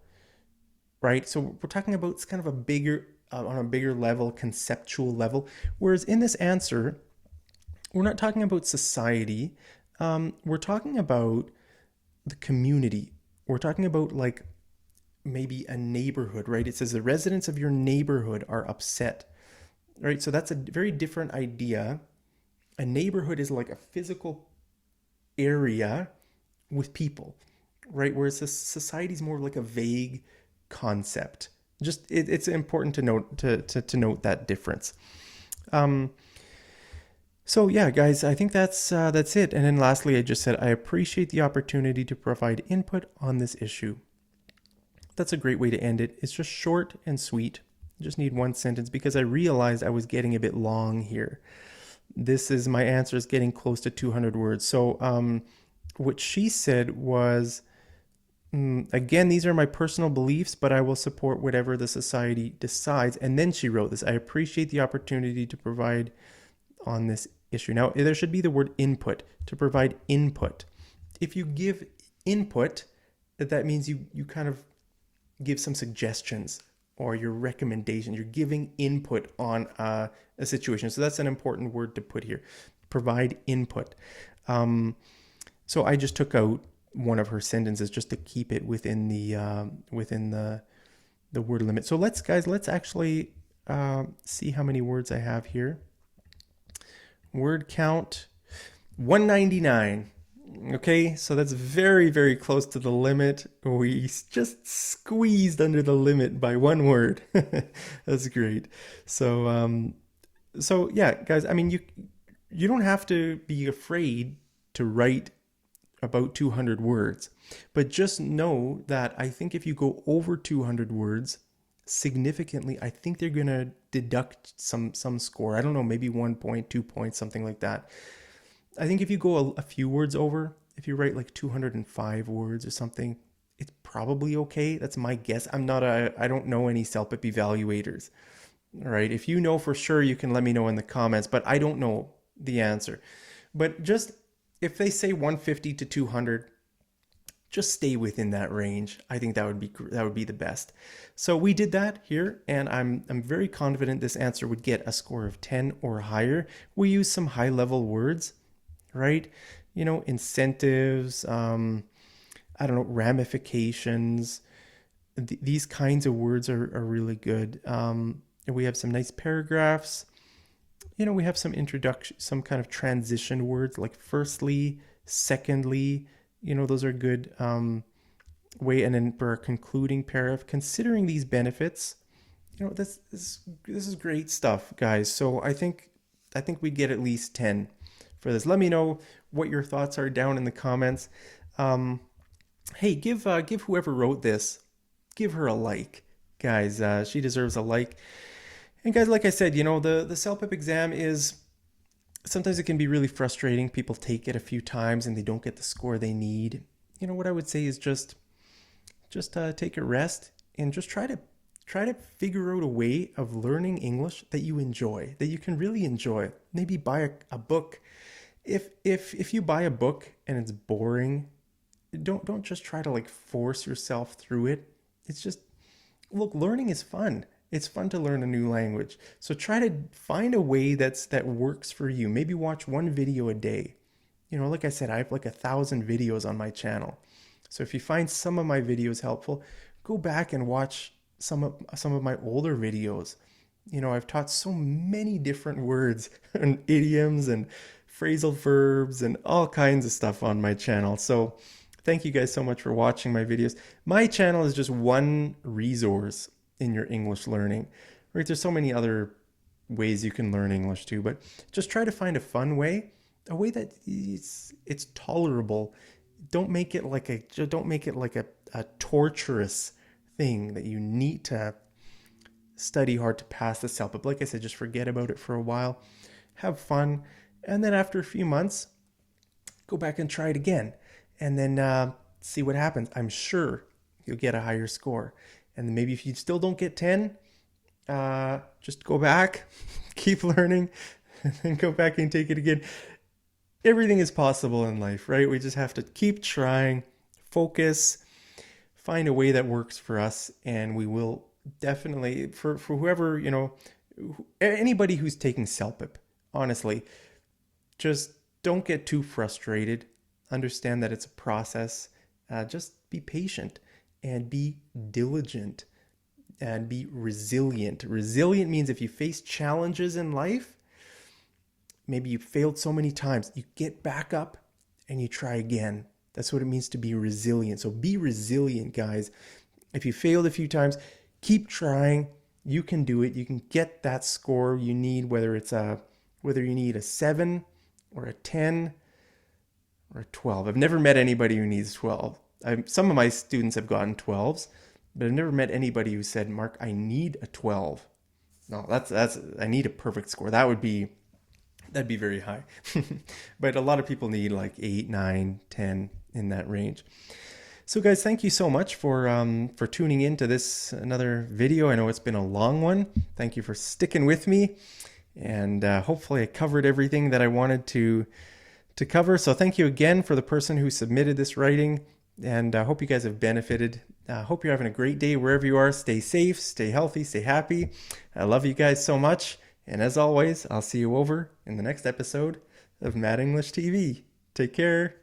right? So we're talking about it's kind of a bigger, on a bigger level, conceptual level. Whereas in this answer, we're not talking about society. We're talking about the community. We're talking about like maybe a neighborhood, right? It says the residents of your neighborhood are upset, right? So that's a very different idea. A neighborhood is like a physical area with people, right? Whereas a society is more like a vague concept. Just it's important to note to note that difference. Um, so yeah, guys, I think that's it. And then lastly, I just said I appreciate the opportunity to provide input on this issue. That's a great way to end it. It's just short and sweet. I just need one sentence because I realized I was getting a bit long here. My answer is getting close to 200 words. So what she said was, again, these are my personal beliefs, but I will support whatever the society decides. And then she wrote this: I appreciate the opportunity to provide on this issue. Now, there should be the word input, to provide input. If you give input, that means you kind of give some suggestions or your recommendation. You're giving input on a situation. So that's an important word to put here. Provide input. So I just took out one of her sentences just to keep it within the word limit. So let's actually see how many words I have here. Word count 199. Okay, so that's very, very close to the limit. We just squeezed under the limit by one word. That's great. So yeah, guys. I mean, you don't have to be afraid to write about 200 words, but just know that I think if you go over 200 words significantly, I think they're gonna deduct some score. I don't know, maybe 1 point, 2 points, something like that. I think if you go a few words over, if you write like 205 words or something, it's probably okay. That's my guess. I don't know any CELPIP evaluators, All right. If you know for sure, you can let me know in the comments, but I don't know the answer. But just if they say 150 to 200, just stay within that range. I think that would be the best. So we did that here, and I'm very confident this answer would get a score of 10 or higher. We use some high level words, right? You know, incentives, I don't know, ramifications. These kinds of words are really good. And we have some nice paragraphs. You know, we have some introduction, some kind of transition words like firstly, secondly. You know, those are good way. And then for our concluding paragraph, considering these benefits, you know, this is great stuff, guys. So I think we get at least 10 for this. Let me know what your thoughts are down in the comments. Hey, give whoever wrote this, give her a like, guys. She deserves a like. And guys, like I said, you know, the CELPIP exam is sometimes it can be really frustrating. People take it a few times and they don't get the score they need. You know, what I would say is just take a rest and just try to figure out a way of learning English that you enjoy, that you can really enjoy. Maybe buy a book. If you buy a book and it's boring, don't just try to like force yourself through it. It's just, look, learning is fun. It's fun to learn a new language. So try to find a way that works for you. Maybe watch one video a day. You know, like I said, I have like 1,000 videos on my channel. So if you find some of my videos helpful, go back and watch some of my older videos. You know, I've taught so many different words and idioms and phrasal verbs and all kinds of stuff on my channel. So thank you guys so much for watching my videos. My channel is just one resource in your English learning, right? There's so many other ways you can learn English too, but just try to find a fun way, a way that it's tolerable. Don't make it like a torturous thing that you need to study hard to pass the CELPIP. Like I said, just forget about it for a while, have fun, and then after a few months, go back and try it again, and then see what happens. I'm sure you'll get a higher score. And then maybe if you still don't get 10, just go back, keep learning, and then go back and take it again. Everything is possible in life, right? We just have to keep trying, focus, find a way that works for us, and we will definitely, for whoever, you know, anybody who's taking CELPIP, honestly, just don't get too frustrated. Understand that it's a process. Just be patient and be diligent and be resilient. Resilient means if you face challenges in life, maybe you failed so many times, you get back up and you try again. That's what it means to be resilient. So be resilient, guys. If you failed a few times, keep trying. You can do it. You can get that score you need, whether you need a 7 or a 10 or a 12. I've never met anybody who needs 12. Some of my students have gotten 12s, but I've never met anybody who said, Mark, I need a 12. No, I need a perfect score. That'd be very high. But a lot of people need like 8, 9, 10 in that range. So guys, thank you so much for tuning in to this another video. I know it's been a long one. Thank you for sticking with me, and hopefully I covered everything that I wanted to cover. So thank you again for the person who submitted this writing, and I hope you guys have benefited. I hope you're having a great day wherever you are. Stay safe, stay healthy, stay happy. I love you guys so much. And as always, I'll see you over in the next episode of Mad English TV. Take care.